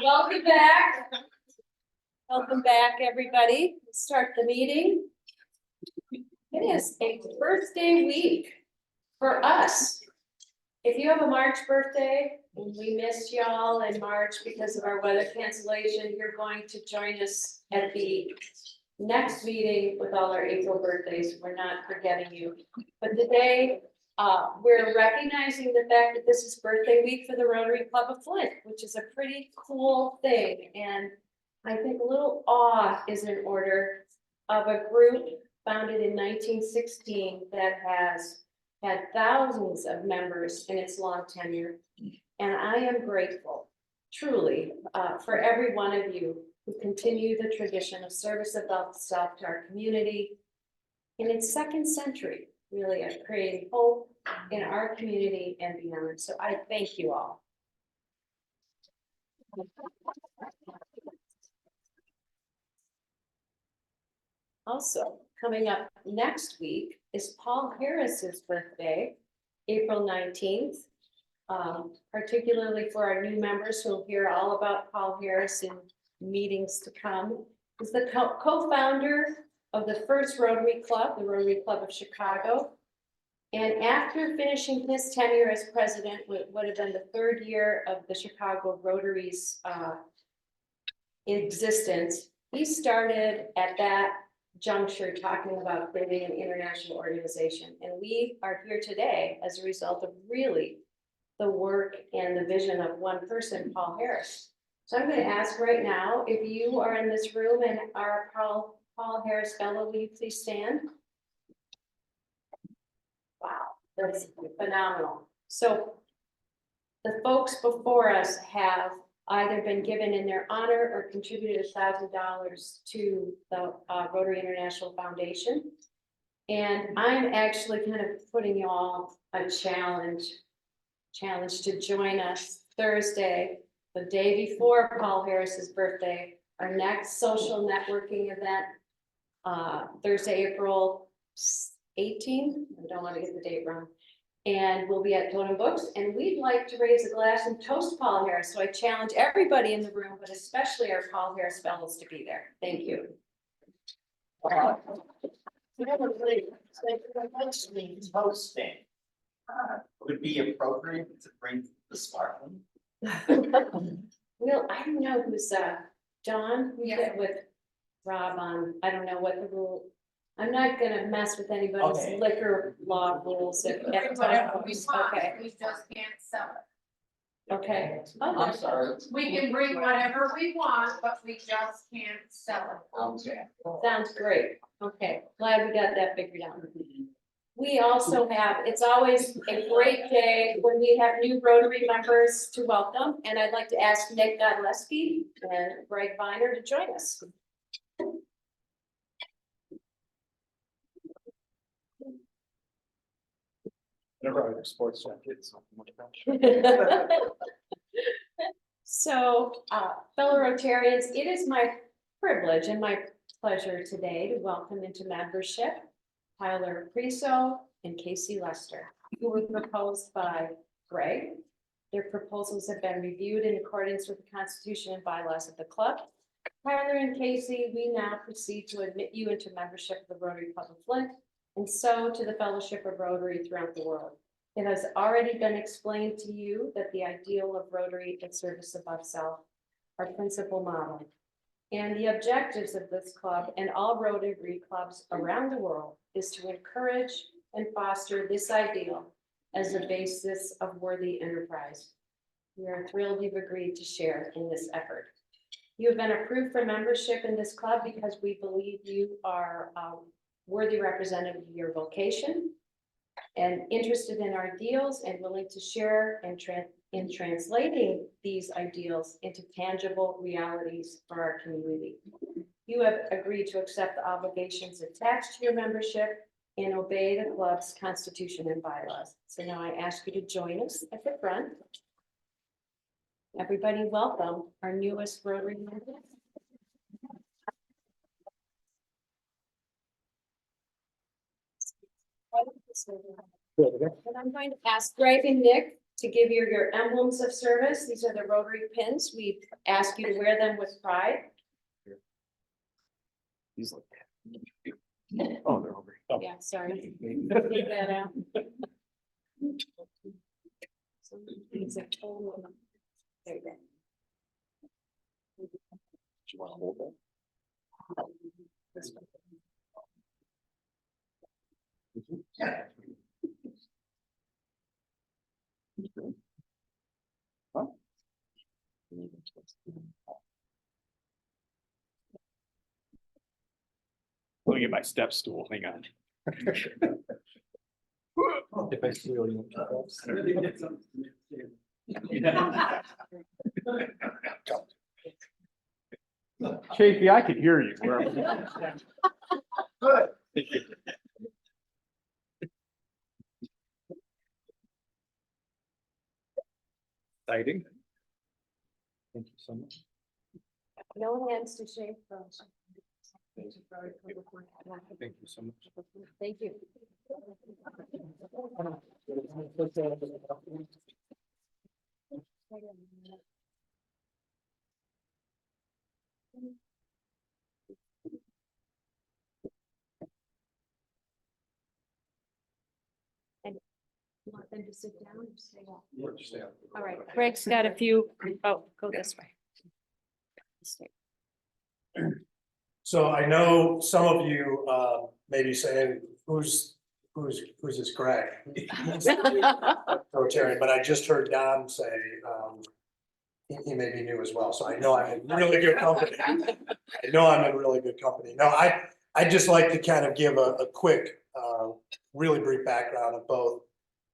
Welcome back. Welcome back, everybody. Let's start the meeting. It is a birthday week for us. If you have a March birthday, and we missed y'all in March because of our weather cancellation, you're going to join us at the next meeting with all our April birthdays. We're not forgetting you. But today, we're recognizing the fact that this is birthday week for the Rotary Club of Flint, which is a pretty cool thing. And I think a little awe is in order of a group founded in 1916 that has had thousands of members in its long tenure. And I am grateful, truly, for every one of you who continue the tradition of service of self to our community in its second century, really, of creating hope in our community and beyond. So I thank you all. Also, coming up next week is Paul Harris's birthday, April 19th. Particularly for our new members who will hear all about Paul Harris in meetings to come. He's the co-founder of the first Rotary Club, the Rotary Club of Chicago. And after finishing his tenure as president, would have been the third year of the Chicago Rotary's existence, he started at that juncture talking about creating an international organization. And we are here today as a result of really the work and the vision of one person, Paul Harris. So I'm going to ask right now, if you are in this room and are Paul Harris fellow, will you please stand? Wow, that's phenomenal. So the folks before us have either been given in their honor or contributed $1,000 to the Rotary International Foundation. And I'm actually kind of putting you all a challenge to join us Thursday, the day before Paul Harris's birthday, our next social networking event, Thursday, April 18th. I don't want to get the date wrong. And we'll be at Totem Books, and we'd like to raise a glass and toast Paul Harris. So I challenge everybody in the room, but especially our Paul Harris fellows to be there. Thank you. Hosting. Would be appropriate to bring the sparkling. Well, I don't know who's John, we get with Rob on, I don't know what the rule. I'm not gonna mess with anybody's Okay. liquor law rules at Whatever times. we want, Okay, we just can't sell it. okay. I'm sorry. We can bring whatever we want, but we just can't sell it. Okay. Sounds great. Okay, glad we got that figured out. We also have, it's always a great day when we have new Rotary members to welcome, and I'd like to ask Nick Godleski and Greg Viner to join us. Never had a sports jacket, so much better. So, fellow Rotarians, it is my privilege and my pleasure today to welcome into membership Tyler Priso and Casey Lester, who were proposed by Greg. Their proposals have been reviewed in accordance with the Constitution and bylaws of the club. Tyler and Casey, we now proceed to admit you into membership of the Rotary Club of Flint, and so to the Fellowship of Rotary throughout the world. It has already been explained to you that the ideal of Rotary is service above self, our principal model. And the objectives of this club and all Rotary clubs around the world is to encourage and foster this ideal as a basis of worthy enterprise. We are thrilled you've agreed to share in this effort. You have been approved for membership in this club because we believe you are a worthy representative of your vocation and interested in our ideals and willing to share in translating these ideals into tangible realities for our community. You have agreed to accept the obligations attached to your membership and obey the club's constitution and bylaws. So now I ask you to join us at the front Everybody welcome our newest Rotary member. And I'm going to ask Greg and Nick to give you your emblems of service. These are the Rotary pins. We ask you to wear them with pride. He's like. Oh, they're over. Oh. Yeah, sorry. Leave that out. So, it's a total- There you go. Do you want to hold that? This one. Yeah. Huh? Let me get my step stool, hang on. If I steal you. Chafee, I could hear you. Good. Exciting. Thank you so much. No hands to shake. Thank Thank you so much. you. And you want them to sit down or stay up? All right, Greg's got a few, oh, go this way. So I know some of you may be saying, who's this Greg? Rotarian, but I just heard Don say, he may be new as well, so I know I'm in really good company. I know I'm in really good company. No, I'd just like to kind of give a quick, really brief background of both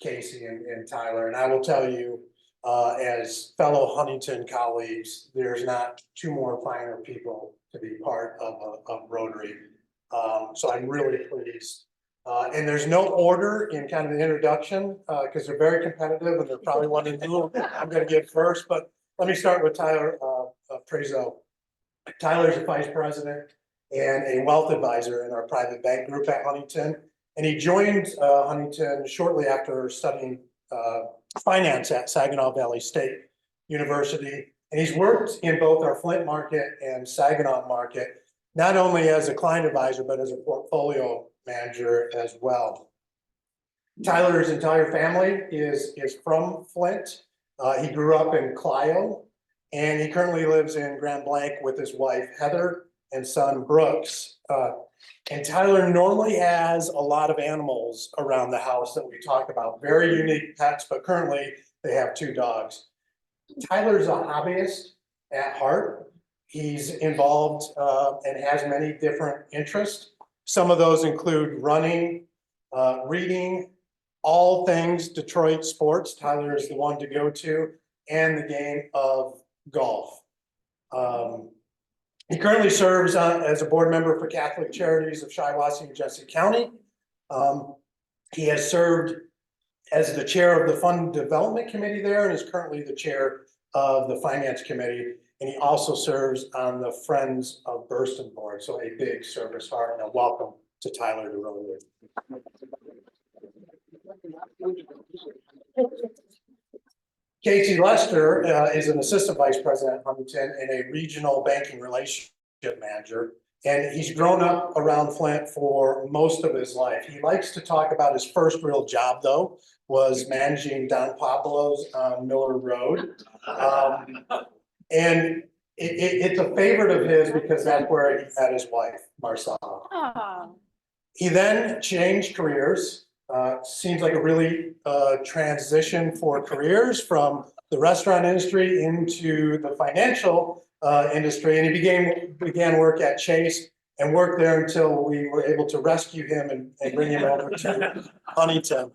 Casey and Tyler, and I will tell you, as fellow Huntington colleagues, there's not two more finer people to be part of Rotary. So I'm really pleased. And there's no order in kind of the introduction, because they're very competitive and they're probably wanting to, I'm gonna give first, but let me start with Tyler Prezo. Tyler's a vice president and a wealth advisor in our private bank group at Huntington. And he joined Huntington shortly after studying finance at Saginaw Valley State University. And he's worked in both our Flint market and Saginaw market, not only as a client advisor, but as a portfolio manager as well. Tyler's entire family is from Flint. He grew up in Clio, and he currently lives in Grand Blanc with his wife, Heather, and son, Brooks. And Tyler normally has a lot of animals around the house that we talk about, very unique pets, but currently they have 2 dogs. Tyler's a hobbyist at heart. He's involved and has many different interests. Some of those include running, reading, all things Detroit sports. Tyler is the one to go to, and the game of golf. He currently serves as a board member for Catholic Charities of Shiawassee and Jesse County. He has served as the chair of the Fund Development Committee there and is currently the chair of the Finance Committee. And he also serves on the Friends of Burston Board. So a big service heart and a welcome to Tyler to Rotary. Casey Lester is an assistant vice president at Huntington and a regional banking relationship manager. And he's grown up around Flint for most of his life. He likes to talk about his first real job, though, was managing Don Pablo's on Miller Road. And it's a favorite of his because that's where he met his wife, Marcella. Oh. He then changed careers. Seems like a really transition for careers from the restaurant industry into the financial industry. And he began work at Chase and worked there until we were able to rescue him and bring him over to Huntington.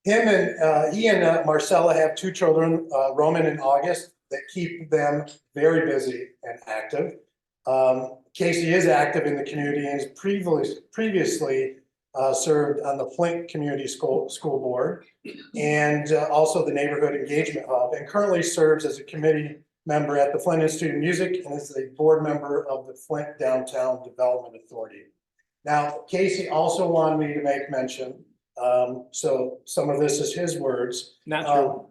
He and Marcella have 2 children, Roman and August, that keep them very busy and active. Casey is active in the community and has previously served on the Flint Community School Board, and also the Neighborhood Engagement Hub, and currently serves as a committee member at the Flint Institute of Music and is a board member of the Flint Downtown Development Authority. Now, Casey also wanted me to make mention, so some of this is his words. Not true.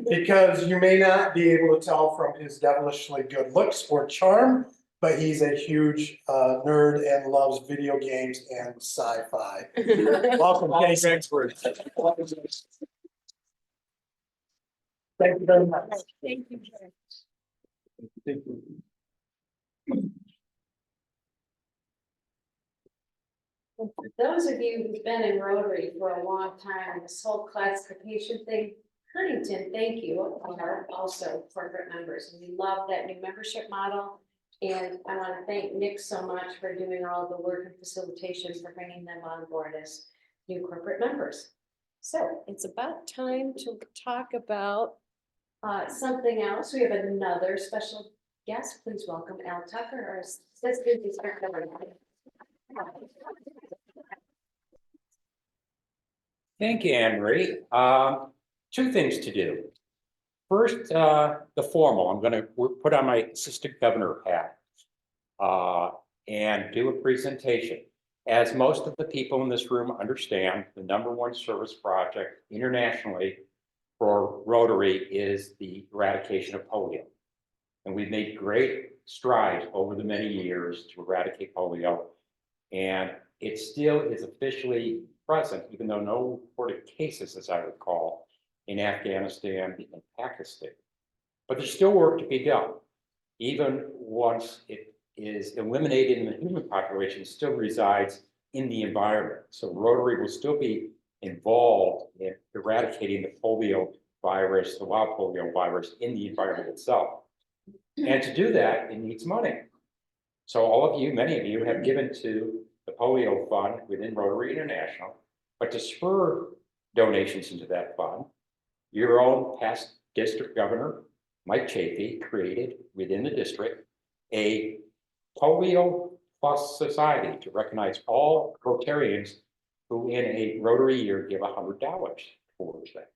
Because you may not be able to tell from his devilishly good looks or charm, but he's a huge nerd and loves video games and sci-fi. Welcome, Casey. Experts. Thank you very much. Thank you. And for those of you who've been in Rotary for a long time, this whole classification thing, Huntington, thank you, are also corporate members. And we love that new membership model. And I want to thank Nick so much for doing all the work and facilitation for bringing them on board as new corporate members. So it's about time to talk about something else. We have another special guest. Please welcome Al Tucker, our assistant inspector. Thank you, Anne Marie. Two things to do. First, the formal. I'm going to put on my assistant governor hat and do a presentation. As most of the people in this room understand, the #1 service project internationally for Rotary is the eradication of polio. And we've made great strides over the many years to eradicate polio. And it still is officially present, even though no reported cases, as I recall, in Afghanistan and Pakistan. But there's still work to be done. Even once it is eliminated in the human population, it still resides in the environment. So Rotary will still be involved in eradicating the polio virus, the wild polio virus, in the environment itself. And to do that, it needs money. So all of you, many of you, have given to the polio fund within Rotary International, but to spur donations into that fund, your own past district governor, Mike Chafee, created within the district a polio plus society to recognize all Rotarians who in a Rotary year give $100 towards that.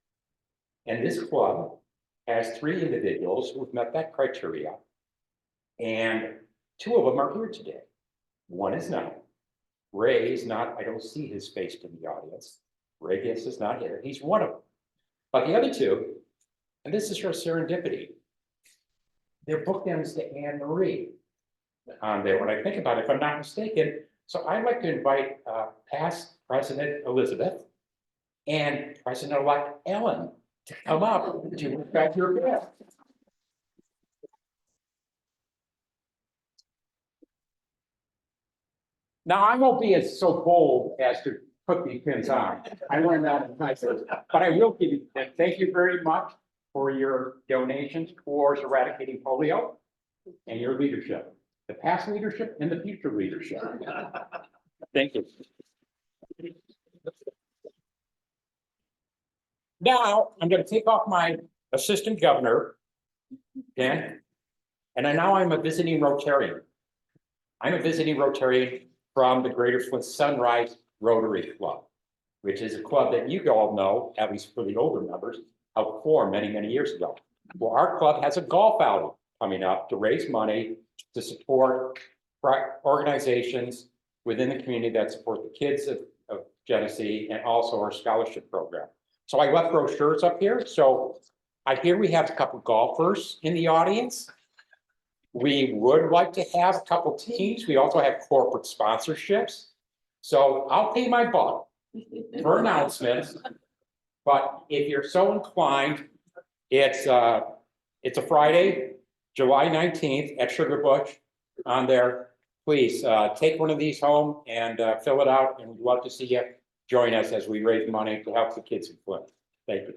And this club has 3 individuals who've met that criteria, and 2 of them are here today. One is not. Ray is not, I don't see his face in the audience. Ray Giss is not here. He's one of them. But the other 2, and this is her serendipity, they're bookends to Anne Marie on there when I think about it, if I'm not mistaken. So I'd like to invite past President Elizabeth and President-elect Ellen to come up to respect your gift. Now, I won't be as so bold as to put these pins on. I learned that in high school, but I will give you, thank you very much for your donations towards eradicating polio and your leadership, the past leadership and the future leadership. Thank you. Now, I'm going to take off my assistant governor, Dan, and now I'm a visiting Rotarian. I'm a visiting Rotarian from the Greater Flint Sunrise Rotary Club, which is a club that you all know, at least for the older members, helped form many, many years ago. Well, our club has a golf outing coming up to raise money to support organizations within the community that support the kids of Genesee and also our scholarship program. So I left brochures up here. So I hear we have a couple golfers in the audience. We would like to have a couple teams. We also have corporate sponsorships. So I'll pay my buck for announcements. But if you're so inclined, it's a Friday, July 19th at Sugar Bush on there. Please take one of these home and fill it out, and we'd love to see you join us as we raise money to help the kids in Flint. Thank you.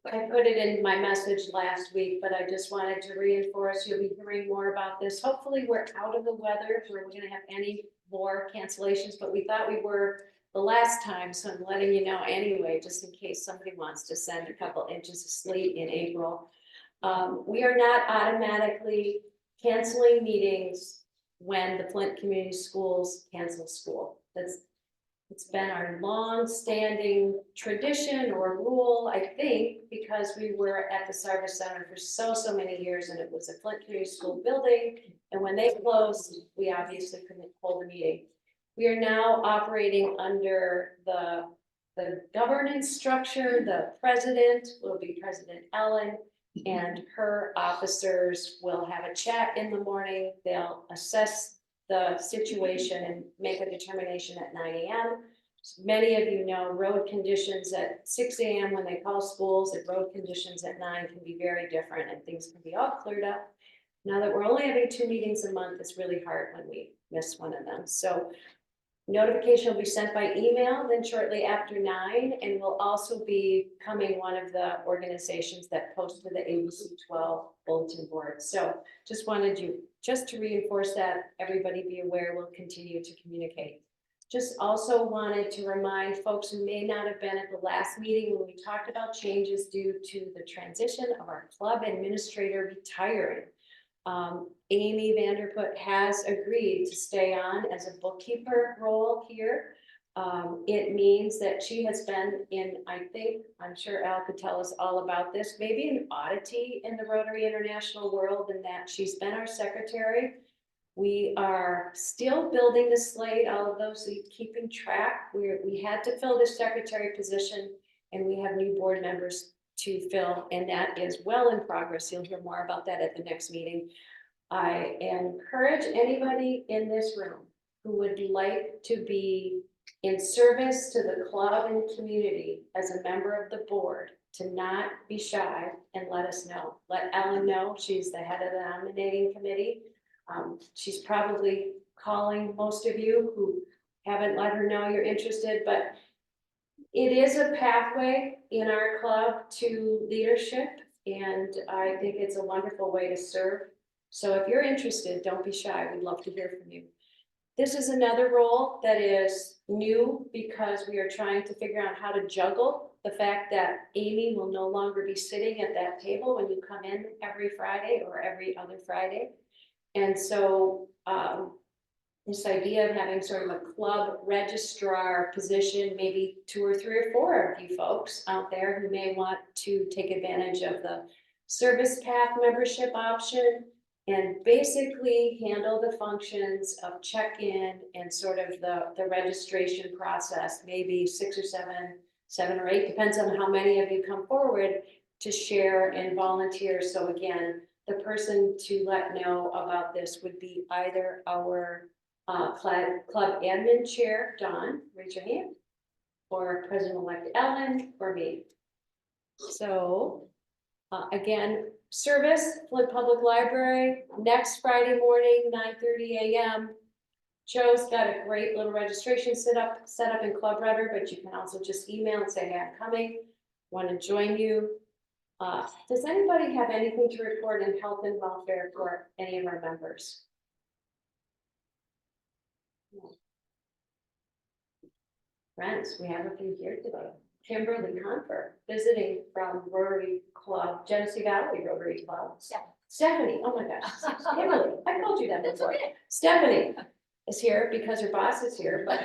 I put it in my message last week, but I just wanted to reinforce, you'll be hearing more about this. Hopefully, we're out of the weather where we're gonna have any more cancellations, but we thought we were the last time, so I'm letting you know anyway, just in case somebody wants to send a couple inches of sleet in April. We are not automatically canceling meetings when the Flint Community Schools cancel school. It's been our long-standing tradition or rule, I think, because we were at the Service Center for so many years, and it was a Flint Community School building. And when they closed, we obviously couldn't hold a meeting. We are now operating under the governance structure. The president will be President Ellen, and her officers will have a chat in the morning. They'll assess the situation and make a determination at 9 a.m. Many of you know road conditions at 6 a.m. when they call schools, and road conditions at 9 can be very different, and things can be all cleared up. Now that we're only having 2 meetings a month, it's really hard when we miss one of them. So notification will be sent by email then shortly after 9, and will also be becoming one of the organizations that post to the ABC 12 bulletin board. So just wanted you, just to reinforce that, everybody be aware, we'll continue to communicate. Just also wanted to remind folks who may not have been at the last meeting when we talked about changes due to the transition of our club administrator retiring. Amy Vanderput has agreed to stay on as a bookkeeper role here. It means that she has been in, I'm sure Al could tell us all about this, maybe an oddity in the Rotary International world, in that she's been our secretary. We are still building the slate, all of those, keeping track. We had to fill this secretary position, and we have new board members to fill, and that is well in progress. You'll hear more about that at the next meeting. I encourage anybody in this room who would like to be in service to the club and community as a member of the board to not be shy and let us know. Let Ellen know. She's the head of the nominating committee. She's probably calling most of you who haven't let her know you're interested, but it is a pathway in our club to leadership, and I think it's a wonderful way to serve. So if you're interested, don't be shy. We'd love to hear from you. This is another role that is new because we are trying to figure out how to juggle the fact that Amy will no longer be sitting at that table when you come in every Friday or every other Friday. And so this idea of having sort of a club registrar position, maybe 2 or 3 or 4 of you folks out there who may want to take advantage of the service path membership option and basically handle the functions of check-in and sort of the registration process, maybe 6 or 7 or 8, depends on how many of you come forward to share and volunteer. So again, the person to let know about this would be either our club admin chair, Dawn, raise your hand, or President-elect Ellen, or me. So again, service, Flint Public Library, next Friday morning, 9:30 a.m. Joe's got a great little registration set up in Club Rudder, but you can also just email and say, hey, I'm coming, want to join you. Does anybody have anything to report in health and welfare for any of our members? No. Friends, we have a few here today. Kimberly Confer, visiting from Rotary Club, Genesee Valley Rotary Club. Stephanie, oh my gosh, Kimberly, I called you that before. Stephanie is here because her boss is here, but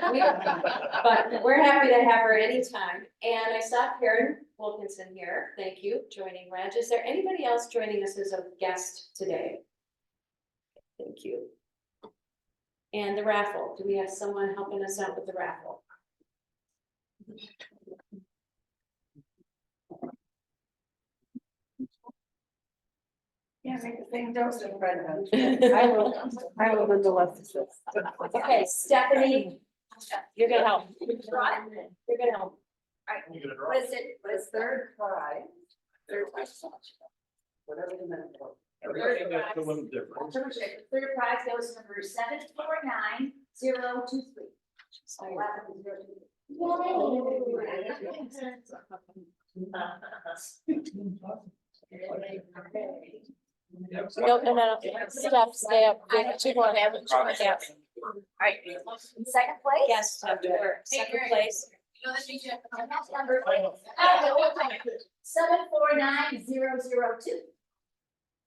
we're happy to have her anytime. And I saw Karen Wilkinson here, thank you, joining Reg. Is there anybody else joining us as a guest today? Thank you. And the raffle, do we have someone helping us out with the raffle? Yeah, make the same dose of bread. I will do the left. Okay, Stephanie, you're gonna help. You're gonna help. What is it? What is Third prize. Whatever the minute. Everything is a little different. Third prize goes to number 749023. No. Steph, stay up. Two more. Alright, second place? Yes, second place. You know this means you have to come number 749002.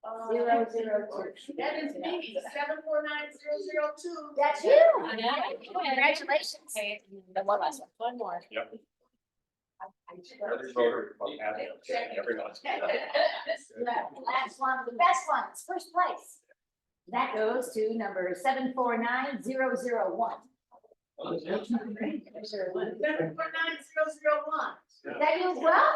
002. That is me, 749-002. That's you. Yeah. Congratulations. The one last one. One more. Everyone. Last one, the best one, it's first place. That goes to number 749-001. 749-001. Is that you as well?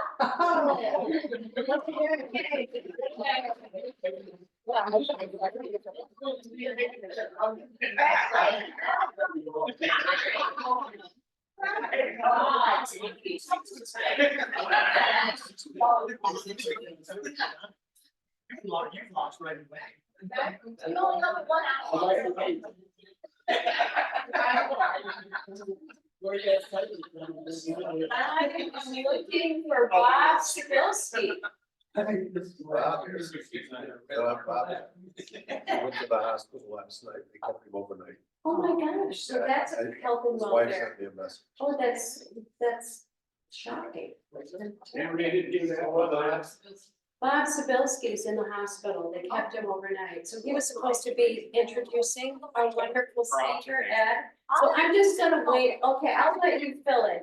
You lost right away. You only know one out. I'm looking for Bob Stabilski. Went to the hospital last night, they kept him overnight. Oh my gosh, so that's a health and His wife welfare. sent me a message. Oh, that's shocking. Bob Sabilski's in the hospital. They kept him overnight. So he was supposed to be introducing our wonderful speaker, Ed. So I'm just gonna wait. Okay, I'll let you fill in.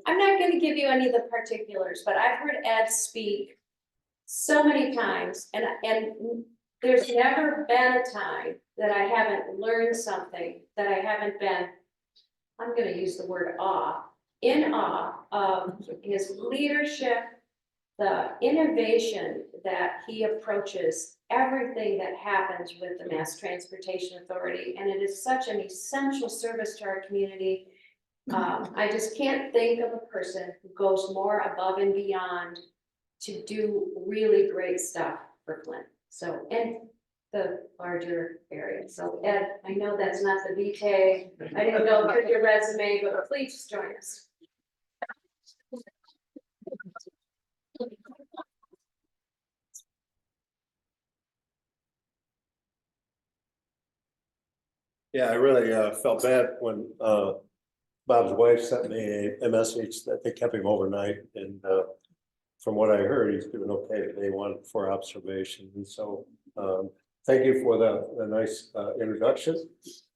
I'm not gonna give you any of the particulars, but I've heard Ed speak so many times and there's never been a time that I haven't learned something, that I haven't been, I'm gonna use the word in awe of his leadership, the innovation that he approaches everything that happens with the Mass Transportation Authority, and it is such an essential service to our community. I just can't think of a person who goes more above and beyond to do really great stuff for Flint. So, and the larger area. So Ed, I know that's not the VK. I didn't go through your resume, but please join us. Yeah, I really felt bad when Bob's wife sent me a message that they kept him overnight, and from what I heard, he's doing okay today, one for observation, and so thank you for the nice introduction.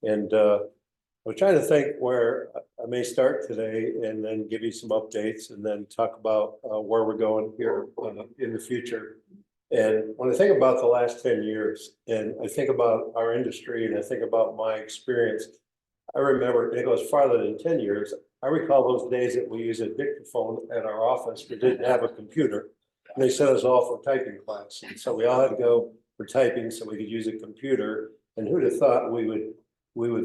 And I'm trying to think where I may start today, and then give you some updates, and then talk about where we're going here in the future. And when I think about the last 10 years, and I think about our industry, and I think about my experience, I remember, it goes farther than 10 years. I recall those days that we used a dictaphone at our office. We didn't have a computer. And they sent us all for typing class. And so we all had to go for typing so we could use a computer. And who'd have thought we would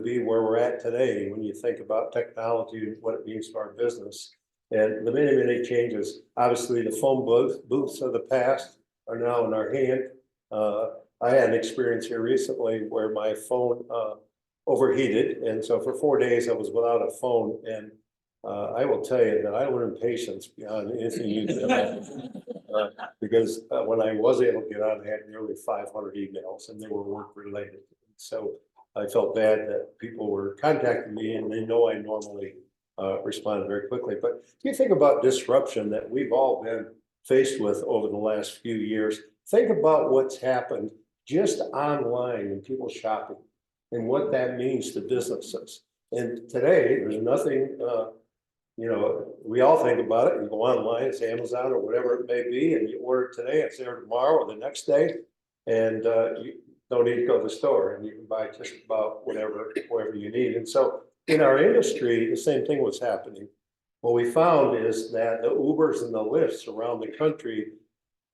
be where we're at today when you think about technology and what it means to our business. And the many, many changes. Obviously, the phone booths of the past are now in our hand. I had an experience here recently where my phone overheated, and so for 4 days I was without a phone. And I will tell you that I learned patience beyond anything you can imagine. Because when I was able to get on, I had nearly 500 emails, and they were work related. So I felt bad that people were contacting me, and they know I normally respond very quickly. But if you think about disruption that we've all been faced with over the last few years, think about what's happened just online and people shopping and what that means to businesses. And today, there's nothing, we all think about it. You go online, it's Amazon or whatever it may be, and you order it today, it's there tomorrow or the next day. And you don't need to go to the store, and you can buy just about whatever you need. And so in our industry, the same thing was happening. What we found is that the Ubers and the Lyfts around the country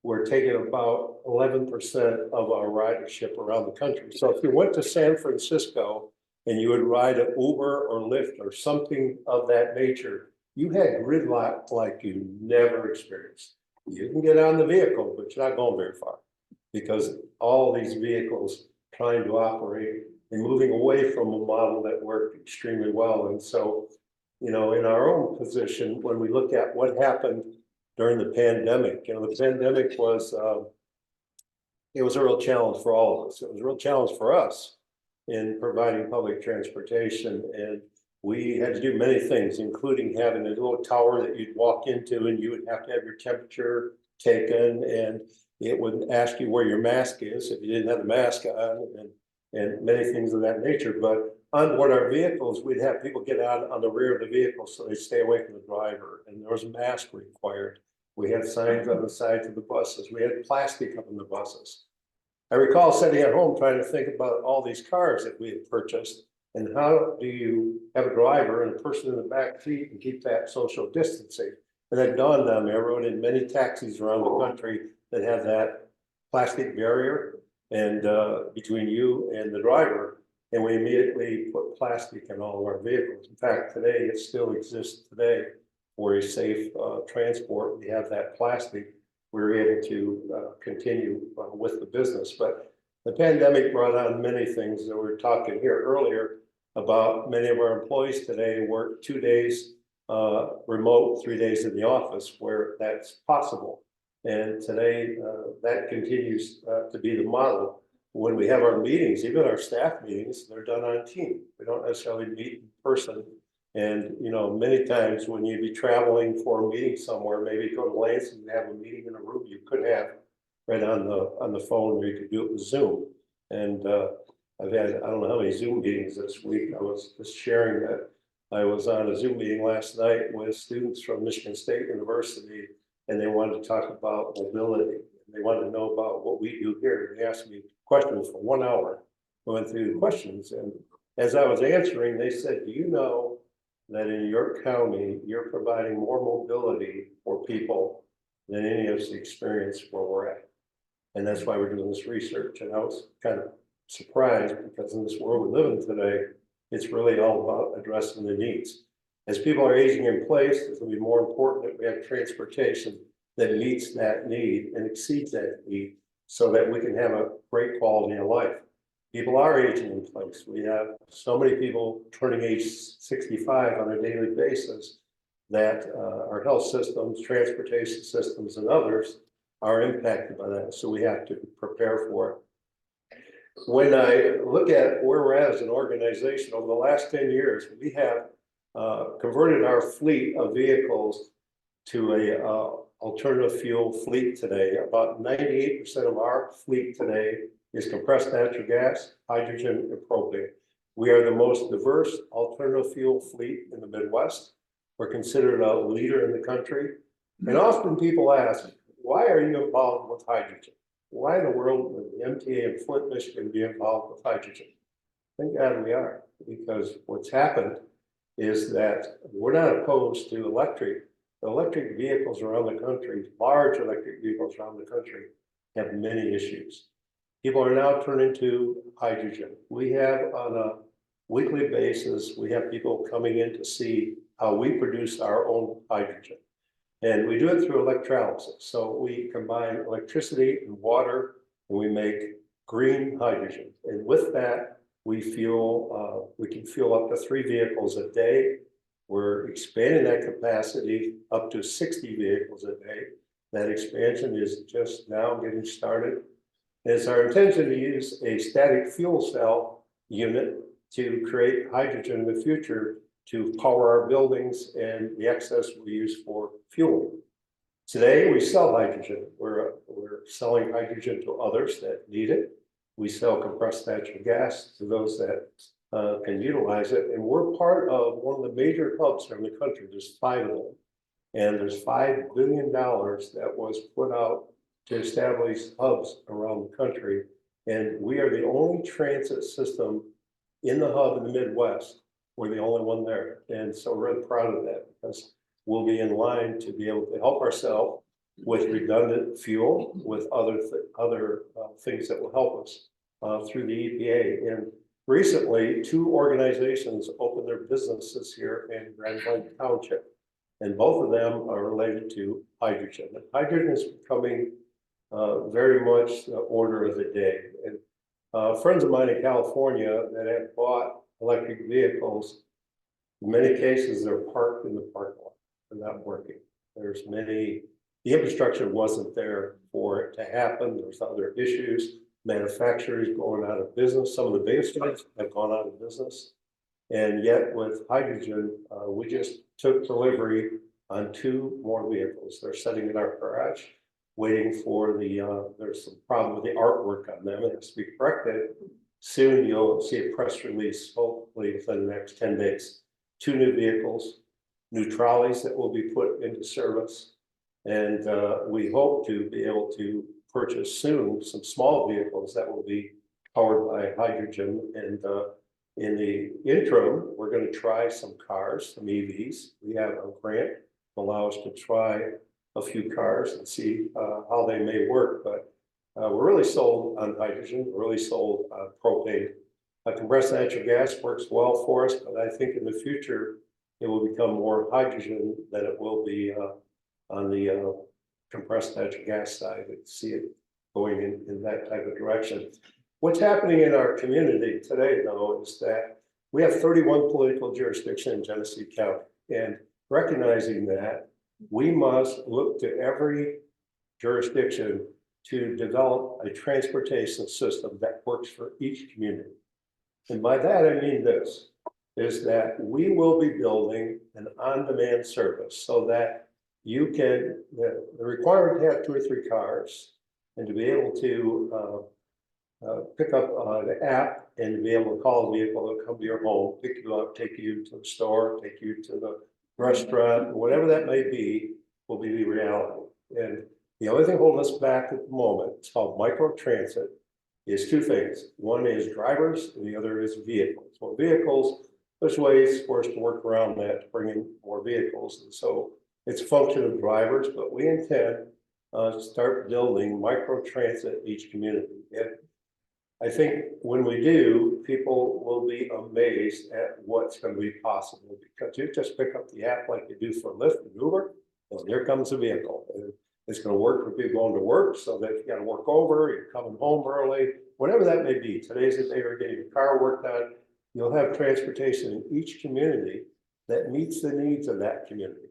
were taking about 11% of our ridership around the country. So if you went to San Francisco and you would ride an Uber or Lyft or something of that nature, you had gridlock like you never experienced. You can get on the vehicle, but you're not going very far because all these vehicles trying to operate and moving away from a model that worked extremely well. And so, in our own position, when we look at what happened during the pandemic, the pandemic was, it was a real challenge for all of us. It was a real challenge for us in providing public transportation. And we had to do many things, including having a little tower that you'd walk into and you would have to have your temperature taken. And It would ask you where your mask is if you didn't have the mask on, and many things of that nature. But on board our vehicles, we'd have people get out on the rear of the vehicle so they stay away from the driver, and there was a mask required. We had signs on the sides of the buses. We had plastic up in the buses. I recall sitting at home trying to think about all these cars that we had purchased, and how do you have a driver and a person in the back seat and keep that social distancing? And that dawned on me. I rode in many taxis around the country that have that plastic barrier and between you and the driver, and we immediately put plastic in all of our vehicles. In fact, today it still exists today for a safe transport. We have that plastic. We're able to continue with the business, but the pandemic brought on many things that we were talking here earlier about. Many of our employees today work 2 days remote, 3 days in the office where that's possible. And today that continues to be the model. When we have our meetings, even our staff meetings, they're done on Teams. We don't necessarily meet in person. And, you know, many times when you'd be traveling for a meeting somewhere, maybe go to Lansing and have a meeting in a room you could have right on the phone, or you could do it with Zoom. And I've had, I don't know how many Zoom meetings this week. I was just sharing that I was on a Zoom meeting last night with students from Michigan State University, and they wanted to talk about mobility. They wanted to know about what we do here. They asked me questions for 1 hour. I went through the questions, and as I was answering, they said, do you know that in your county, you're providing more mobility for people than any of us experience where we're at? And that's why we're doing this research. And I was kind of surprised, because in this world we live in today, it's really all about addressing the needs. As people are aging in place, it's going to be more important that we have transportation that meets that need and exceeds that need, so that we can have a great quality of life. People are aging in place. We have so many people turning age 65 on a daily basis that our health systems, transportation systems, and others are impacted by that. So we have to prepare for it. When I look at where we're at as an organization over the last 10 years, we have converted our fleet of vehicles to a alternative fuel fleet today. About 98% of our fleet today is compressed natural gas, hydrogen, and propane. We are the most diverse alternative fuel fleet in the Midwest. We're considered a leader in the country. And often people ask, why are you involved with hydrogen? Why in the world would the MTA in Flint, Michigan be involved with hydrogen? Thank God we are, because what's happened is that we're not opposed to electric. The electric vehicles around the country, large electric vehicles around the country, have many issues. People are now turning to hydrogen. We have on a weekly basis, we have people coming in to see how we produce our own hydrogen. And we do it through electrolysis. So we combine electricity and water, and we make green hydrogen. And with that, we can fuel up to 3 vehicles a day. We're expanding that capacity up to 60 vehicles a day. That expansion is just now getting started. It's our intention to use a static fuel cell unit to create hydrogen in the future to power our buildings, and the excess we use for fuel. Today, we sell hydrogen. We're selling hydrogen to others that need it. We sell compressed natural gas to those that can utilize it. And we're part of one of the major hubs in the country. There's 5 of them. And there's $5 billion that was put out to establish hubs around the country. And we are the only transit system in the hub in the Midwest. We're the only one there. And so we're really proud of that, because we'll be in line to be able to help ourselves with redundant fuel, with other things that will help us through the EPA. And recently, 2 organizations opened their businesses here in Grand Blanc Township, and both of them are related to hydrogen. And hydrogen is becoming very much the order of the day. And friends of mine in California that have bought electric vehicles, in many cases, they're parked in the parking lot. They're not working. The infrastructure wasn't there for it to happen. There's other issues. Manufacturers going out of business. Some of the biggest ones have gone out of business. And yet with hydrogen, we just took delivery on 2 more vehicles. They're sitting in our garage. waiting for there's some problem with the artwork on them. It has to be corrected. Soon you'll see a press release, hopefully within the next 10 days. 2 new vehicles, new trolleys that will be put into service. And we hope to be able to purchase soon some small vehicles that will be powered by hydrogen. And in the interim, we're going to try some cars, some EVs. We have a grant to allow us to try a few cars and see how they may work. But we're really sold on hydrogen, we're really sold on propane. Compressed natural gas works well for us, but I think in the future, it will become more hydrogen than it will be on the compressed natural gas side. I see it going in that type of direction. What's happening in our community today, though, is that we have 31 political jurisdictions in Genesee County. And recognizing that, we must look to every jurisdiction to develop a transportation system that works for each community. And by that, I mean this, is that we will be building an on-demand service so that you can, the requirement to have 2 or 3 cars and to be able to pick up the app and to be able to call a vehicle to come to your home, pick you up, take you to the store, take you to the restaurant, whatever that may be, will be the reality. And the only thing holding us back at the moment, it's called microtransit, is 2 things. One is drivers and the other is vehicles. Well, vehicles, there's ways for us to work around that to bring in more vehicles. And so it's a function of drivers, but we intend to start building microtransit in each community. And I think when we do, people will be amazed at what's going to be possible, because you just pick up the app like you do for Lyft and Uber, and here comes a vehicle. And it's going to work for people going to work, so that if you got to work over, you're coming home early, whatever that may be. Today's the day you're getting your car worked on. You'll have transportation in each community that meets the needs of that community.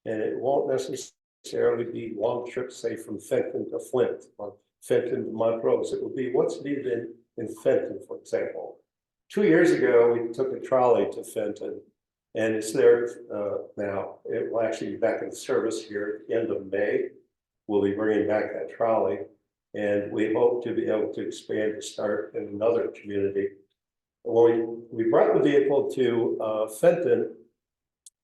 And it won't necessarily be long trips, say from Fenton to Flint or Fenton to Montrose. It will be what's needed in Fenton, for example. 2 years ago, we took a trolley to Fenton, and it's there now. It will actually be back in service here at the end of May. We'll be bringing back that trolley, and we hope to be able to expand to start in another community. When we brought the vehicle to Fenton,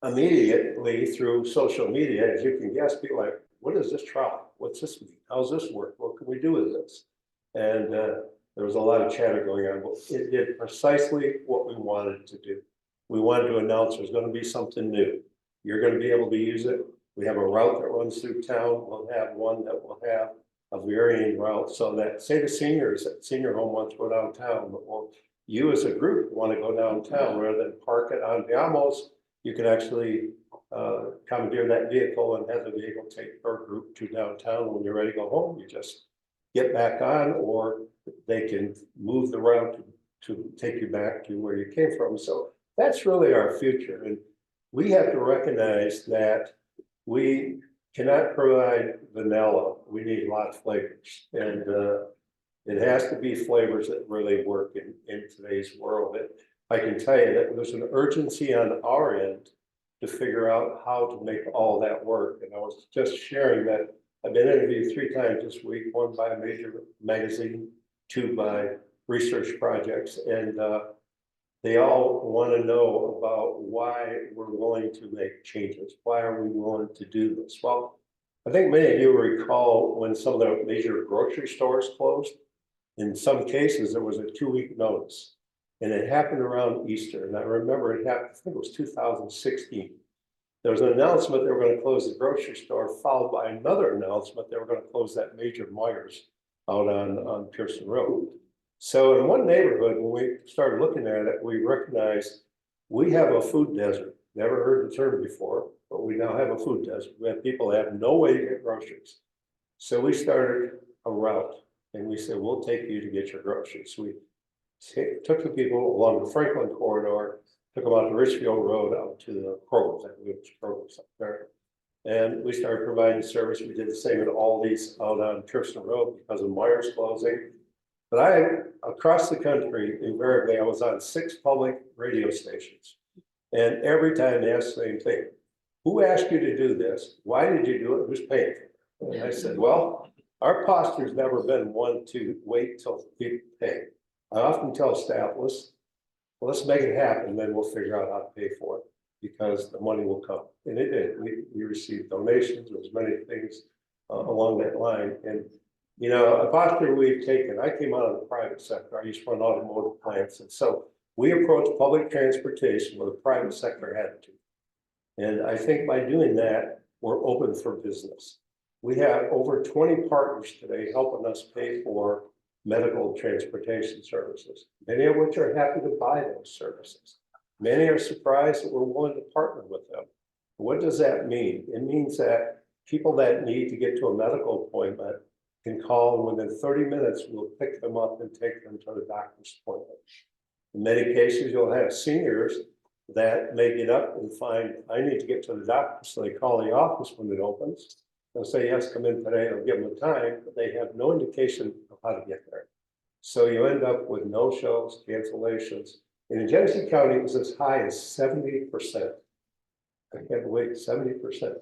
immediately through social media, as you can guess, people are like, what is this trolley? What's this mean? How's this work? What can we do with this? And there was a lot of chatter going on. But it did precisely what we wanted to do. We wanted to announce there's going to be something new. You're going to be able to use it. We have a route that runs through town. We'll have one that will have a varying route, so that, say the seniors at senior home want to go downtown, or you as a group want to go downtown, rather than park it on Viamos, you can actually commandeer that vehicle and have the vehicle take your group to downtown. When you're ready to go home, you just get back on, or they can move the route to take you back to where you came from. So that's really our future. And we have to recognize that we cannot provide vanilla. We need a lot of flavors. And it has to be flavors that really work in today's world. I can tell you that there's an urgency on our end to figure out how to make all that work. And I was just sharing that I've been interviewed 3 times this week, 1 by a major magazine, 2 by research projects. And they all want to know about why we're willing to make changes. Why are we willing to do this? Well, I think many of you recall when some of the major grocery stores closed. In some cases, there was a 2-week notice, and it happened around Easter. And I remember it happened, I think it was 2016. There was an announcement they were going to close the grocery store, followed by another announcement they were going to close that major Myers out on Pearson Road. So in one neighborhood, when we started looking at it, we recognized we have a food desert. Never heard the term before, but we now have a food desert. We have people that have no way to get groceries. So we started a route, and we said, we'll take you to get your groceries. We took the people along the Franklin corridor, took them out to Richfield Road, out to the Kroger's, which Kroger's up there. And we started providing service. We did the same at Aldi's out on Pearson Road because of Myers closing. But across the country, invariably, I was on 6 public radio stations. And every time they asked the same thing. Who asked you to do this? Why did you do it? Who's paying for it? And I said, well, our posture's never been one to wait till people pay. I often tell staff, let's make it happen, then we'll figure out how to pay for it, because the money will come. And it did. We received donations, there was many things along that line. And, you know, a posture we've taken, I came out of the private sector, I used to run automotive plants. And so we approached public transportation with a private sector attitude. And I think by doing that, we're open for business. We have over 20 partners today helping us pay for medical transportation services, many of which are happy to buy those services. Many are surprised that we're willing to partner with them. What does that mean? It means that people that need to get to a medical appointment can call, and within 30 minutes, we'll pick them up and take them to the doctor's appointment. In many cases, you'll have seniors that may get up and find, I need to get to the doctor, so they call the office when it opens. They'll say, yes, come in today, they'll give them a time, but they have no indication of how to get there. So you end up with no-shows, cancellations. And in Genesee County, it was as high as 70%. I can't believe 70%.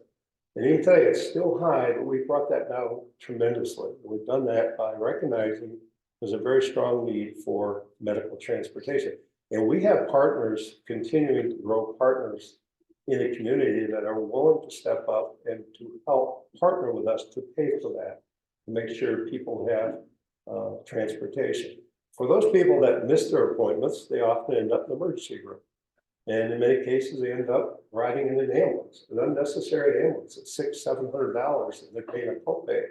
And even today, it's still high, but we brought that down tremendously. We've done that by recognizing there's a very strong need for medical transportation. And we have partners continuing to grow partners in the community that are willing to step up and to help partner with us to pay for that, to make sure people have transportation. For those people that miss their appointments, they often end up in the emergency room. And in many cases, they end up riding in an ambulance, an unnecessary ambulance at $600-700, and they're paying a copay.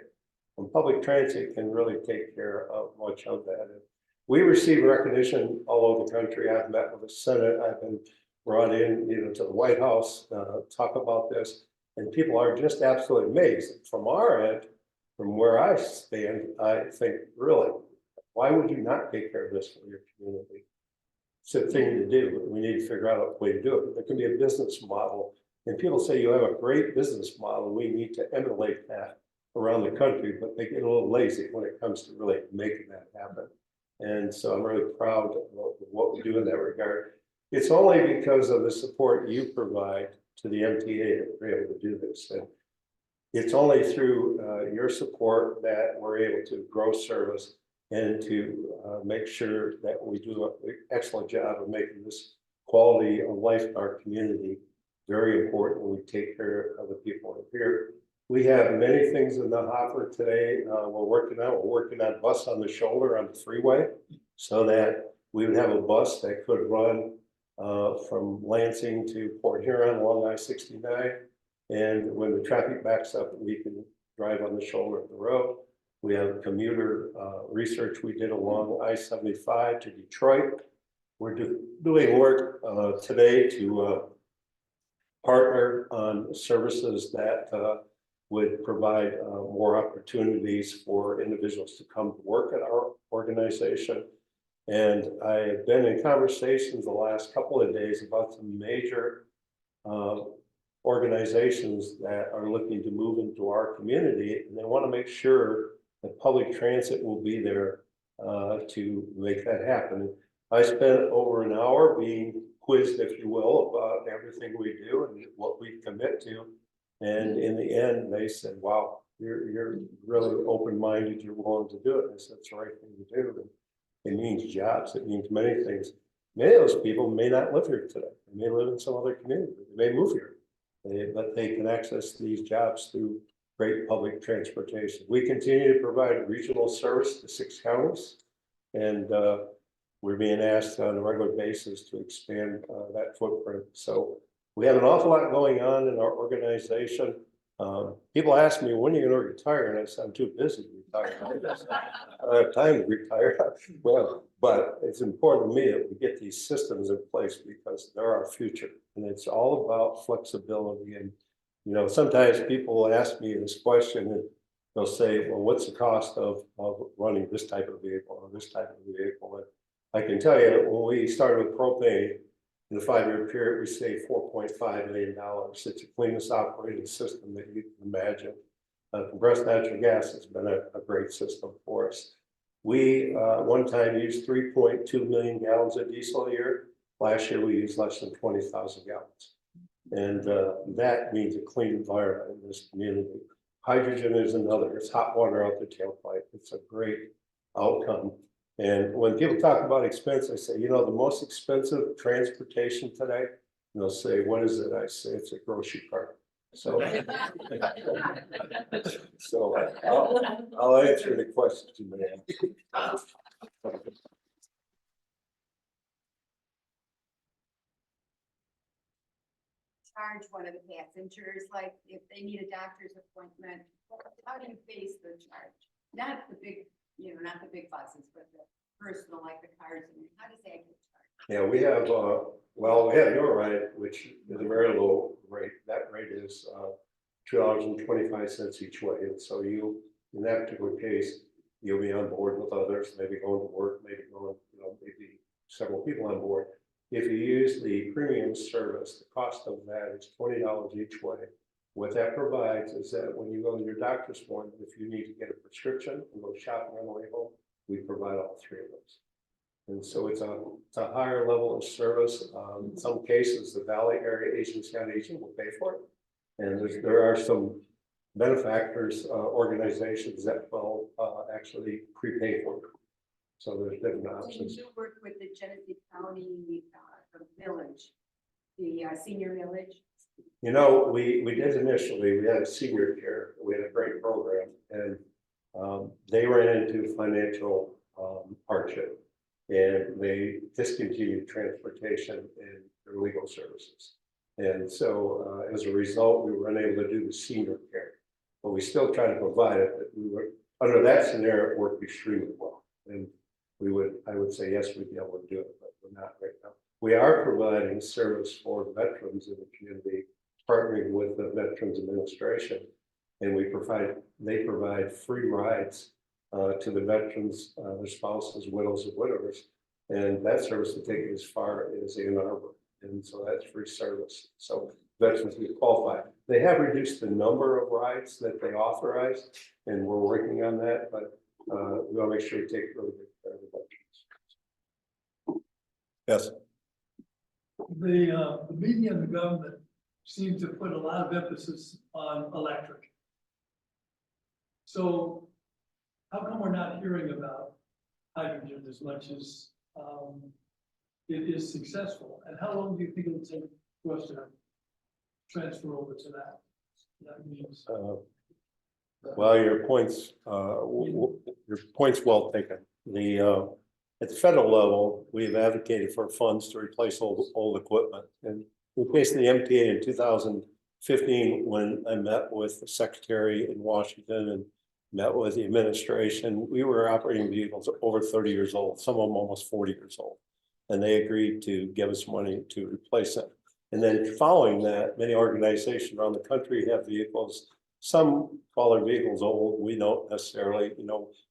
And public transit can really take care of much of that. And we receive recognition all over the country. I've met with the Senate. I've been brought in, to the White House, talk about this, and people are just absolutely amazed. From our end, from where I stand, I think, really, why would you not take care of this for your community? It's a thing to do. We need to figure out a way to do it. There can be a business model, and people say you have a great business model. We need to emulate that around the country, but they get a little lazy when it comes to really making that happen. And so I'm really proud of what we do in that regard. It's only because of the support you provide to the MTA that we're able to do this. And it's only through your support that we're able to grow service and to make sure that we do an excellent job of making this quality of life in our community very important when we take care of the people who are here. We have many things in the hopper today. We're working on bus on the shoulder on the freeway, so that we would have a bus that could run from Lansing to Port Huron along I-69. And when the traffic backs up, we can drive on the shoulder of the road. We have commuter research we did along I-75 to Detroit. We're doing work today to partner on services that would provide more opportunities for individuals to come to work at our organization. And I've been in conversations the last couple of days about some major organizations that are looking to move into our community, and they want to make sure that public transit will be there to make that happen. I spent over an hour being quizzed, if you will, about everything we do and what we commit to. And in the end, they said, wow, you're really open-minded, you're willing to do it. And I said, it's the right thing to do. And it means jobs, it means many things. Many of those people may not live here today. They may live in some other community, they may move here. But they can access these jobs through great public transportation. We continue to provide regional service to 6 counties. And we're being asked on a regular basis to expand that footprint. So we have an awful lot going on in our organization. People ask me, when are you going to retire? And I said, I'm too busy to retire. I don't have time to retire. Well, but it's important to me that we get these systems in place because they're our future. And it's all about flexibility. And, sometimes people will ask me this question and they'll say, well, what's the cost of running this type of vehicle or this type of vehicle? And I can tell you that when we started with propane, in the 5-year period, we saved $4.5 million. It's the cleanest operating system that you can imagine. Compressed natural gas has been a great system for us. We one time used 3.2 million gallons of diesel a year. Last year, we used less than 20,000 gallons. And that means a clean environment in this community. Hydrogen is another, it's hot water out the tailpipe, it's a great outcome. And when people talk about expense, I say, you know, the most expensive transportation today, and they'll say, what is it? I say, it's a grocery cart. So, so I'll answer the question you may ask. Charge one of the passengers, like if they need a doctor's appointment, how do you face the charge? Not the big, not the big buses, but the personal, like the cars, and how does that get charged? Yeah, we have, well, we have your ride, which is a very low rate. That rate is $2.25 each way. And so you, in that particular case, you'll be on board with others, maybe going to work, maybe going, maybe several people on board. If you use the premium service, the cost of that is $20 each way. What that provides is that when you go to your doctor's appointment, if you need to get a prescription and go shopping on the way home, we provide all three of those. And so it's a higher level of service. In some cases, the Valley Area Agency on Aging will pay for it. And there are some benefactors, organizations that will actually prepay for it. So there's different options. You work with the Genesee County village, the senior village. We did initially, we had a senior care, we had a great program, and they ran into financial hardship. And they discontinued transportation and their legal services. And so as a result, we were unable to do the senior care, but we still try to provide it. But we were, under that scenario, it worked extremely well. And I would say, yes, we'd be able to do it, but we're not right now. We are providing service for veterans in the community, partnering with the Veterans Administration. And they provide free rides to the veterans, their spouses, widows, and widowers, and that service will take you as far as Ann Arbor, and so that's free service. So veterans will qualify. They have reduced the number of rides that they authorize, and we're working on that. But we want to make sure we take really good care of the veterans. Yes. The media and the government seem to put a lot of emphasis on electric. So how come we're not hearing about hydrogen as much as it is successful? And how long do you think it'll take for us to transfer over to that? That means Well, your point's well taken. At the federal level, we've advocated for funds to replace old equipment, and we faced the MTA in 2015 when I met with the secretary in Washington and met with the administration. We were operating vehicles over 30 years old, some of them almost 40 years old. And they agreed to give us money to replace them. And then following that, many organizations around the country have vehicles. Some call their vehicles old. We don't necessarily,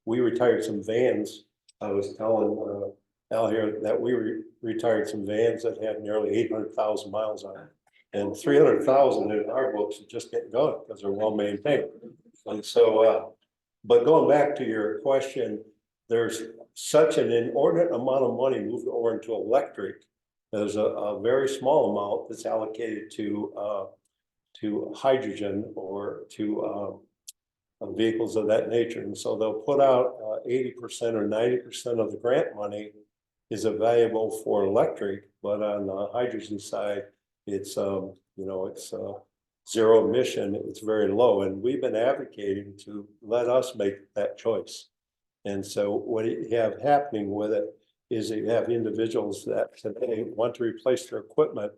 we retired some vans. I was telling Al here that we retired some vans that had nearly 800,000 miles on it. And 300,000 in our books is just getting going because they're well maintained. And so, but going back to your question, there's such an inordinate amount of money moved over into electric. There's a very small amount that's allocated to hydrogen or to vehicles of that nature. And so they'll put out 80% or 90% of the grant money is available for electric, but on the hydrogen side, it's it's zero emission, it's very low. And we've been advocating to let us make that choice. And so what you have happening with it is that you have individuals that today want to replace their equipment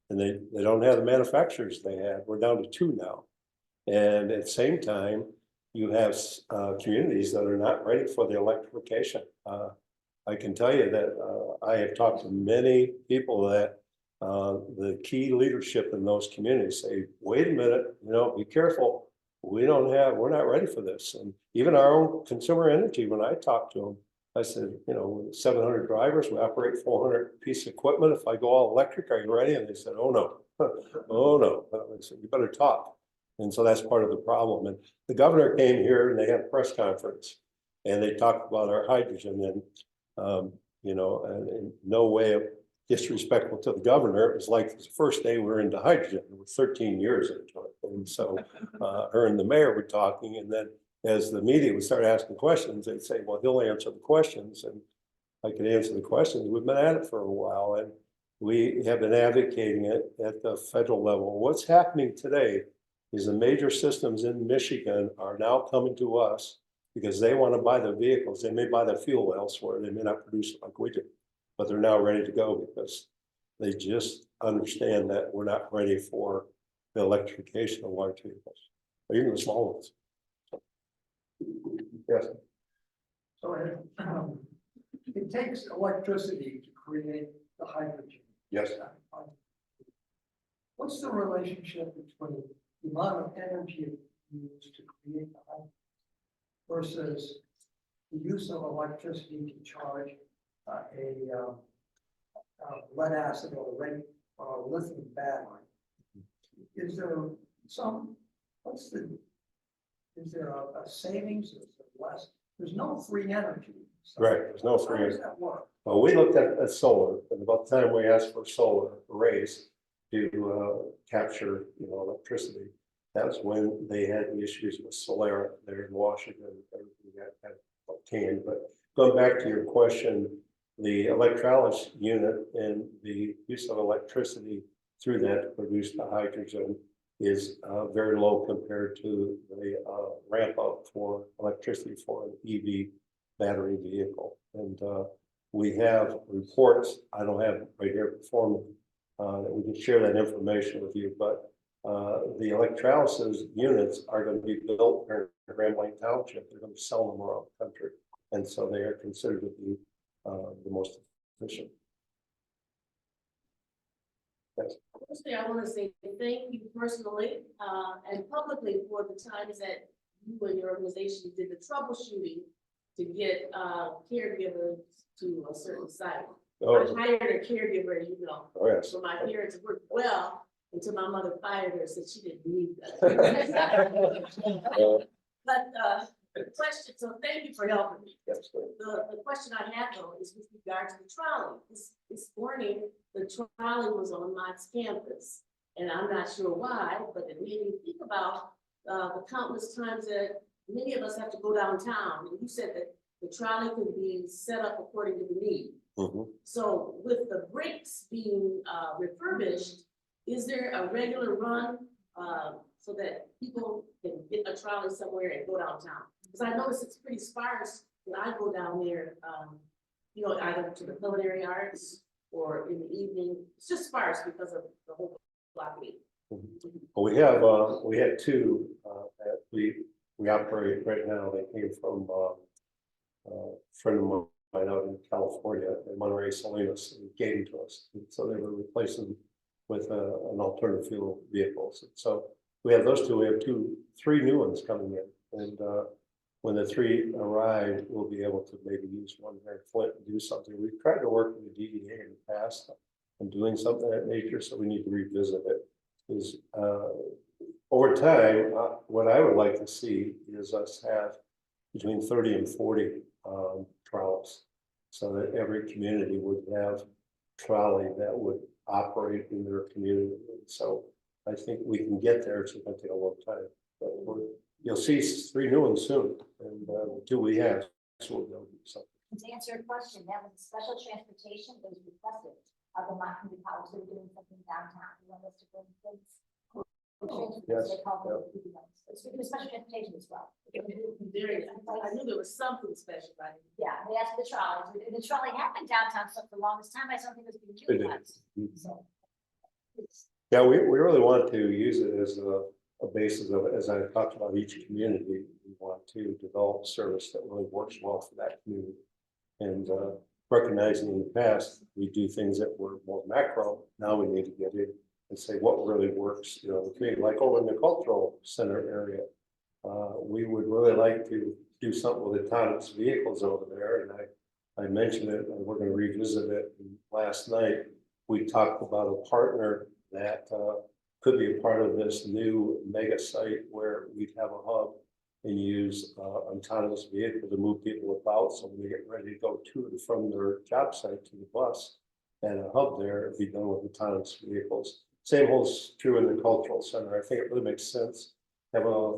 and they don't have the manufacturers they had. We're down to 2 now. And at the same time, you have communities that are not ready for the electrification. I can tell you that I have talked to many people that the key leadership in those communities say, wait a minute, be careful. We're not ready for this. And even our own consumer energy, when I talked to them, I said, 700 drivers, we operate 400 piece of equipment. If I go all electric, are you ready? And they said, oh no, oh no. I said, you better talk. And so that's part of the problem. And the governor came here and they had a press conference and they talked about our hydrogen and, and in no way of disrespectful to the governor. It was like the first day we were into hydrogen. It was 13 years into it. And so her and the mayor were talking, and then as the media would start asking questions, they'd say, well, he'll answer the questions, and I could answer the questions. We've been at it for a while, and we have been advocating it at the federal level. What's happening today is the major systems in Michigan are now coming to us because they want to buy the vehicles. They may buy the fuel elsewhere. They may not produce it like we do, but they're now ready to go because they just understand that we're not ready for the electrification of large vehicles, or even the small ones. Yes. So it takes electricity to create the hydrogen. Yes. What's the relationship between the amount of energy used to create the hydrogen versus the use of electricity to charge a lead acid or lithium battery? Is there is there a savings? Is there less? There's no free energy. So Right, there's no free how does energy. that work? Well, we looked at solar, and about the time we asked for solar arrays to capture, electricity, that's when they had the issues with Solera there in Washington. Everything got canned. But going back to your question, the electrolysis unit and the use of electricity through that to produce the hydrogen is very low compared to the ramp up for electricity for an EV battery vehicle. And we have reports, I don't have right here before me, that we can share that information with you, but the electrolysis units are going to be built in Grand Blanc Township. They're going to sell them around the country. And so they are considered to be the most efficient. Yes. Firstly, I want to say thank you personally and publicly for the times that you and your organization did the troubleshooting to get caregivers to a certain site. Oh, I hired a caregiver, oh yes. so my parents worked well until my mother fired her, said she didn't need that. But the question, so thank you for helping me. Yes, The question I have though is with regard to the trolley. This morning, the trolley was on my campus. And I'm not sure why, but it made me think about the countless times that many of us have to go downtown. And you said that the trolley could be set up according to the need. mm-hmm. So with the brakes being refurbished, is there a regular run so that people can get a trolley somewhere and go downtown? Because I notice it's pretty sparse when I go down there, either to the culinary arts or in the evening. It's just sparse because of the whole blockade. Well, we had two that we operate right now. They came from a friend of mine out in California, in Monterey Salinas, and gave them to us. And so they were replacing with an alternative fuel vehicles. And so we have those two. We have three new ones coming in, and when the three arrive, we'll be able to maybe use one here in Flint and do something. We've tried to work with the DDA in the past on doing something of that nature, so we need to revisit it. Is over time, what I would like to see is us have between 30 and 40 trolleys, so that every community would have trolley that would operate in their community. So I think we can get there. It's going to take a long time, but you'll see three new ones soon, and the two we have, so we'll be able to do something. And to answer your question, that was a special transportation that was requested of the Mountain View College. They were doing something downtown. They wanted us to bring things. Yes, They call them it's we do special transportation as well. I knew there was something special about it. Yeah, they asked for the trolleys. The trolley had been downtown for the longest time. I don't think it was being It utilized. is. So. Yeah, we really want to use it as a basis of, as I talked about each community, we want to develop service that really works well for that community. And recognizing in the past, we do things that were more macro. Now we need to get in and say what really works, the community, like over in the cultural center area. We would really like to do something with autonomous vehicles over there. And I mentioned it, and we're going to revisit it. And last night, we talked about a partner that could be a part of this new mega site where we'd have a hub and use autonomous vehicle to move people about. So when they get ready to go to and from their job site to the bus, and a hub there, it'd be done with autonomous vehicles. Same holds true in the cultural center. I think it really makes sense to have a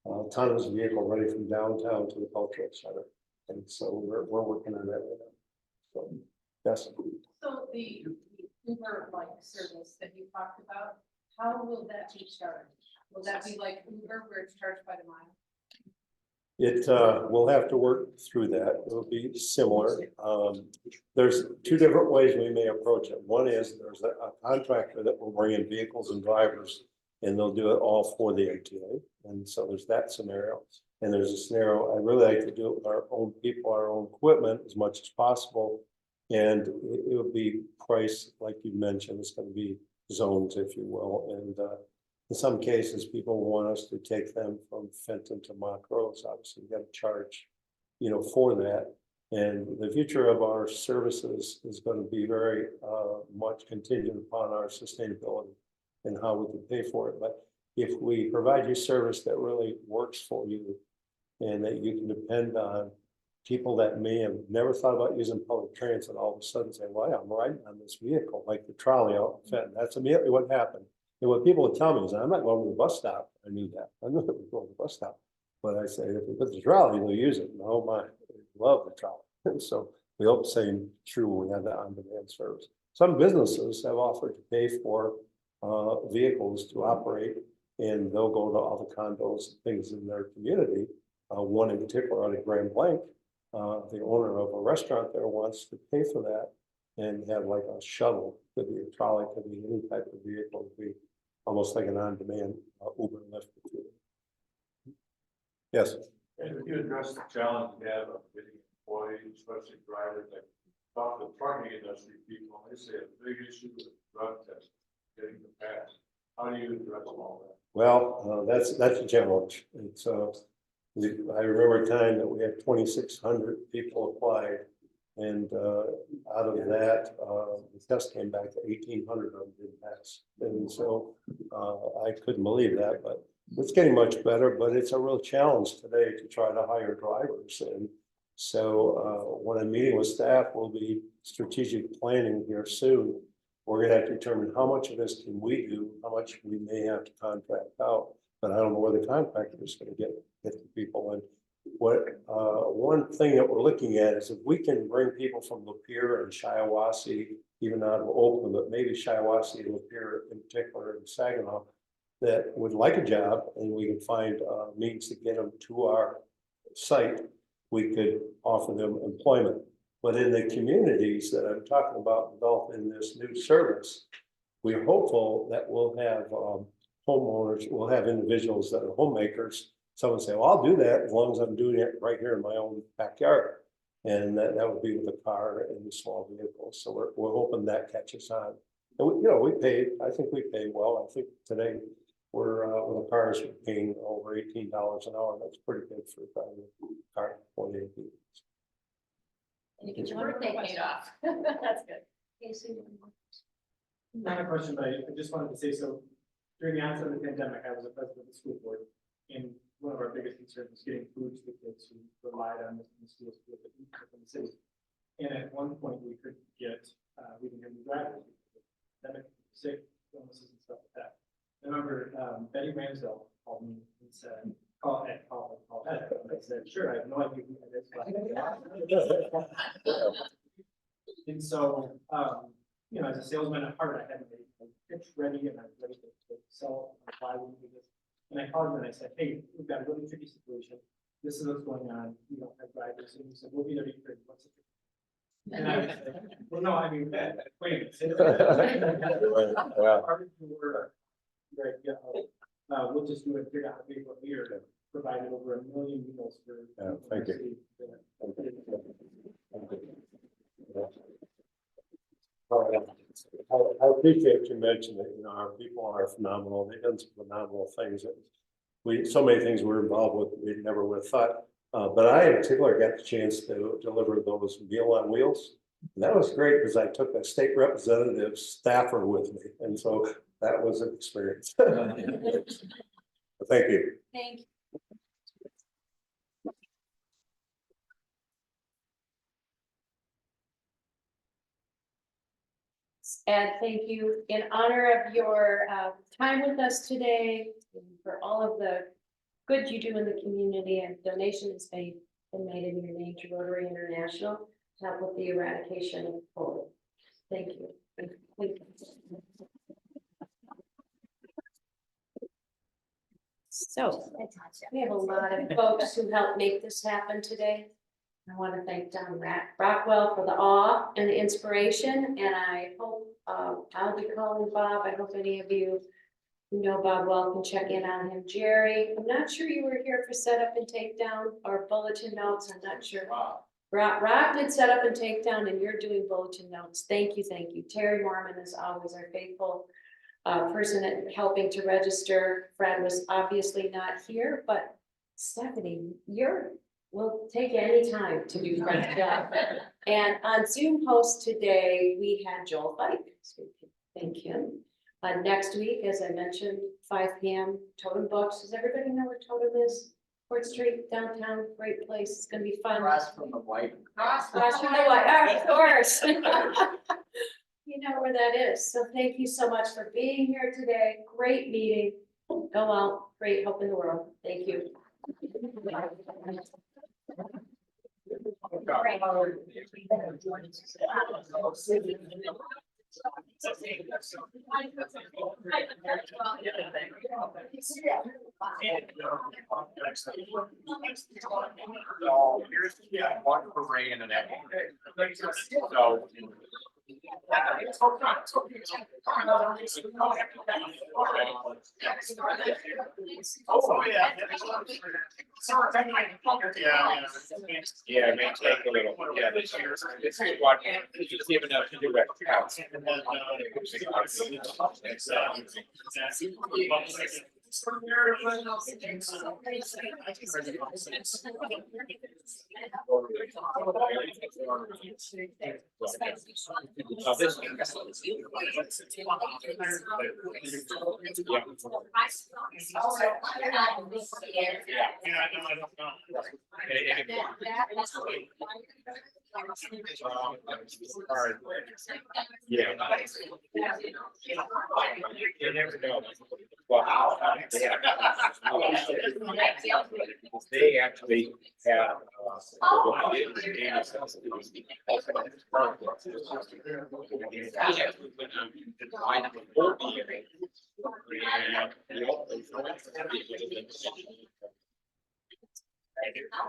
autonomous vehicle running from downtown to the cultural center. And so we're working on that right now. So, yes. So the Uber like service that you talked about, how will that be charged? Will that be like Uber where it's charged by the mile? It, we'll have to work through that. It'll be similar. There's two different ways we may approach it. One is there's a contractor that will bring in vehicles and drivers, and they'll do it all for the MTA. And so there's that scenario. And there's a scenario, I'd really like to do it with our own people, our own equipment as much as possible. And it would be priced, like you mentioned, it's gonna be zones, if you will. And in some cases, people want us to take them from Fenton to Montrose. Obviously, we got to charge, for that. And the future of our services is going to be very much contingent upon our sustainability and how we can pay for it. But if we provide you service that really works for you and that you can depend on, people that may have never thought about using public transit all of a sudden say, well, I'm riding on this vehicle, like the trolley out in Fenton. That's immediately what happened. And what people would tell me is, I'm not going to the bus stop. I knew that. I knew that we go to the bus stop. But I say, if we put the trolley, they'll use it. Oh my, they love the trolley. And so we hope the same true when we have that on-demand service. Some businesses have offered to pay for vehicles to operate, and they'll go to all the condos and things in their community. One in particular out of Grand Blanc, the owner of a restaurant there wants to pay for that and have like a shuttle, could be a trolley, could be any type of vehicle, could be almost like an on-demand Uber and Lyft. Yes. And if you address the challenge we have of getting employees, especially drivers, like talk to the trucking industry people, they say a big issue with drug testing, getting the pass. How do you address all that? Well, that's a challenge. It's I remember a time that we had 2,600 people applied, and out of that, the test came back to 1,800 of them didn't pass. And so I couldn't believe that, but it's getting much better. But it's a real challenge today to try to hire drivers. And so when I'm meeting with staff, we'll be strategic planning here soon. We're going to have to determine how much of this can we do, how much we may have to contract out. But I don't know where the contractor is going to get the people. And what one thing that we're looking at is if we can bring people from Lapeer and Shiawassee, even out of Oakland, but maybe Shiawassee and Lapeer in particular in Saginaw, that would like a job, and we can find means to get them to our site, we could offer them employment. But in the communities that I'm talking about developing this new service, we're hopeful that we'll have homeowners, we'll have individuals that are homemakers. Someone say, well, I'll do that as long as I'm doing it right here in my own backyard. And that would be with a car and a small vehicle. So we're hoping that catches on. And we pay, I think we pay well. I think today we're with the cars, we're paying over $18 an hour. That's pretty good for driving a car, 48 people. And you get your birthday paid off. That's good. Casey? Not a question, but I just wanted to say, so during the onset of the pandemic, I was a president of the school board, and one of our biggest concerns was getting food to the kids who relied on the schools in the city. And at one point, we couldn't get, we didn't have any drivers, pandemic, sick, illnesses and stuff like that. I remember Betty Ramsdell called me and said, call Ed. And I said, sure, I have no idea who that is. And so, as a salesman at heart, I had my pitch ready and I was ready to sell why we do this. And I called him and I said, hey, we've got a really tricky situation. This is what's going on. We don't have drivers. And he said, we'll be there for what's it? And I was like, well, no, I mean, wait a minute. We'll just do it, figure out how to pay for a year, provided over 1 million meals for. Thank you. I appreciate you mentioning that, our people are phenomenal. They've done some phenomenal things. So many things we're involved with, we never would have thought. But I in particular got the chance to deliver those Meal on Wheels. And that was great because I took a state representative staffer with me. And so that was an experience. Thank you. Thank you. And thank you in honor of your time with us today, and for all of the good you do in the community, and donations been made in your name to Rotary International to help with the eradication of polio. Thank you. Thank you. So we have a lot of folks who helped make this happen today. I want to thank Don Rockwell for the awe and the inspiration, and I hope I'll be calling Bob. I hope any of you who know Bob well can check in on him. Jerry, I'm not sure you were here for setup and takedown or bulletin notes. I'm not sure. Rob did set up and takedown, and you're doing bulletin notes. Thank you, thank you. Terry Mormon is always our faithful person at helping to register. Fred was obviously not here, but Stephanie, we'll take any time to do Fred's job. And on Zoom host today, we had Joel Fike, so we can thank him. Next week, as I mentioned, 5 p.m. Totem Books. Does everybody know where Totem is? Court Street, downtown, great place. It's gonna be fun. Across from the white. Across from the white, of course. You know where that is. So thank you so much for being here today. Great meeting. Go out, great hope in the world. Thank you. Yeah, one for rain and that. Oh, yeah. Yeah, it may take a little, yeah, this year, this is what, just even though to do it counts. Yeah. You never know. Wow. They actually have.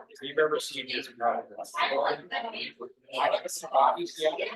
If you've ever seen this product. Yeah.